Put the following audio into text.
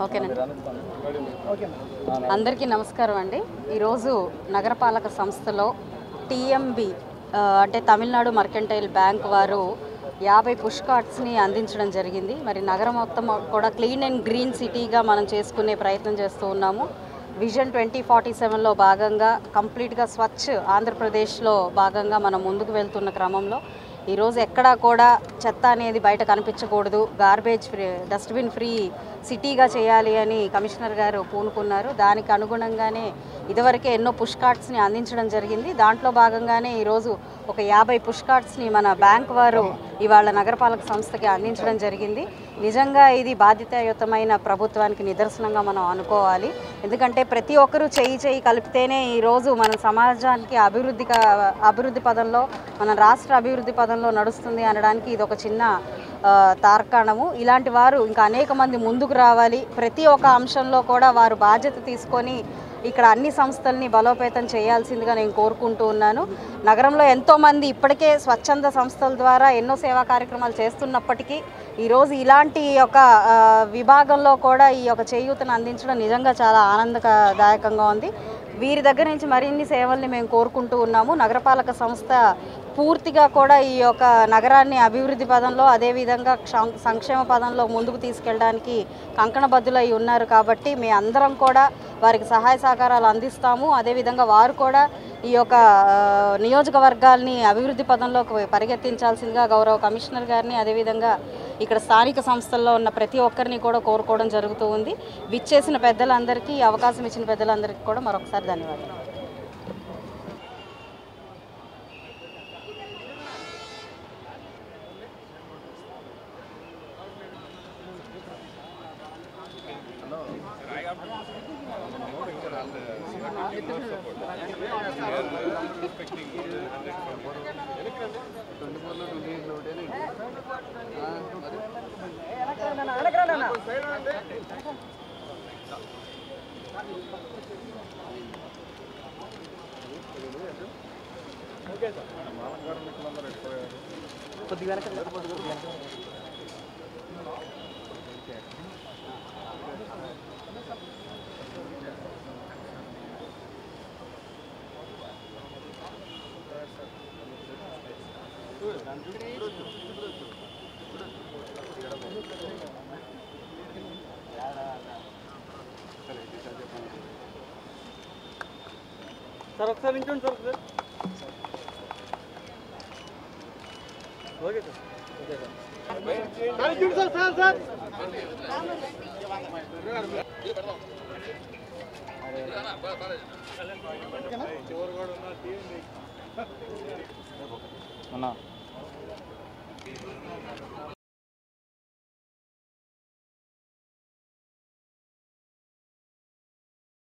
ఓకేనండి. అందరికీ నమస్కారం అండి. ఈరోజు నగరపాలక సంస్థలో టీఎంబి అంటే తమిళనాడు మర్కెంటైల్ బ్యాంక్ వారు 50 పుష్ కార్ట్స్ని అందించడం జరిగింది. మరి నగరం మొత్తం కూడా క్లీన్ అండ్ గ్రీన్ సిటీగా మనం చేసుకునే ప్రయత్నం చేస్తూ ఉన్నాము. విజన్ 2047లో భాగంగా కంప్లీట్గా స్వచ్ఛ ఆంధ్రప్రదేశ్లో భాగంగా మనం ముందుకు వెళ్తున్న క్రమంలో ఈరోజు ఎక్కడా కూడా చెత్త అనేది బయట కనిపించకూడదు, గార్బేజ్ ఫ్రీ, డస్ట్బిన్ ఫ్రీ సిటీగా చేయాలి అని కమిషనర్ గారు పూనుకున్నారు. దానికి అనుగుణంగానే ఇదివరకే ఎన్నో పుష్ కార్ట్స్ని అందించడం జరిగింది. దాంట్లో భాగంగానే ఈరోజు ఒక 50 పుష్ కార్ట్స్ని మన బ్యాంక్ వారు ఇవాళ నగరపాలక సంస్థకి అందించడం జరిగింది. నిజంగా ఇది బాధ్యతాయుతమైన ప్రభుత్వానికి నిదర్శనంగా మనం అనుకోవాలి. ఎందుకంటే ప్రతి ఒక్కరూ చేయి కలిపితేనే ఈరోజు మన సమాజానికి అభివృద్ధి పదంలో, మన రాష్ట్ర అభివృద్ధి పదంలో నడుస్తుంది అనడానికి ఇది ఒక చిన్న తార్కాణము. ఇలాంటి వారు ఇంకా అనేక మంది ముందుకు రావాలి. ప్రతి ఒక్క అంశంలో కూడా వారు బాధ్యత తీసుకొని ఇక్కడ అన్ని సంస్థల్ని బలోపేతం చేయాల్సిందిగా నేను కోరుకుంటూ ఉన్నాను. నగరంలో ఎంతోమంది ఇప్పటికే స్వచ్ఛంద సంస్థల ద్వారా ఎన్నో సేవా కార్యక్రమాలు చేస్తున్నప్పటికీ ఈరోజు ఇలాంటి ఒక విభాగంలో కూడా ఈ యొక్క చేయూతను అందించడం నిజంగా చాలా ఆనందదాయకంగా ఉంది. వీరి దగ్గర నుంచి మరిన్ని సేవల్ని మేము కోరుకుంటూ ఉన్నాము. నగరపాలక సంస్థ పూర్తిగా కూడా ఈ యొక్క నగరాన్ని అభివృద్ధి పదంలో, అదేవిధంగా సంక్షేమ పదంలో ముందుకు తీసుకెళ్ళడానికి కంకణబద్దులై ఉన్నారు. కాబట్టి మీ అందరం కూడా వారికి సహాయ సహకారాలు అందిస్తాము. అదేవిధంగా వారు కూడా ఈ యొక్క నియోజకవర్గాల్ని అభివృద్ధి పదంలోకి పరిగెత్తించాల్సిందిగా గౌరవ కమిషనర్ గారిని, అదేవిధంగా ఇక్కడ స్థానిక సంస్థల్లో ఉన్న ప్రతి ఒక్కరిని కూడా కోరుకోవడం జరుగుతూ ఉంది. విచ్చేసిన పెద్దలందరికీ, అవకాశం ఇచ్చిన పెద్దలందరికీ కూడా మరొకసారి ధన్యవాదాలు. సార్ ఒకసారి నించోండి sir. Okay sir. Okay sir. నించోండి సార్. సార్ సార్ అన్నా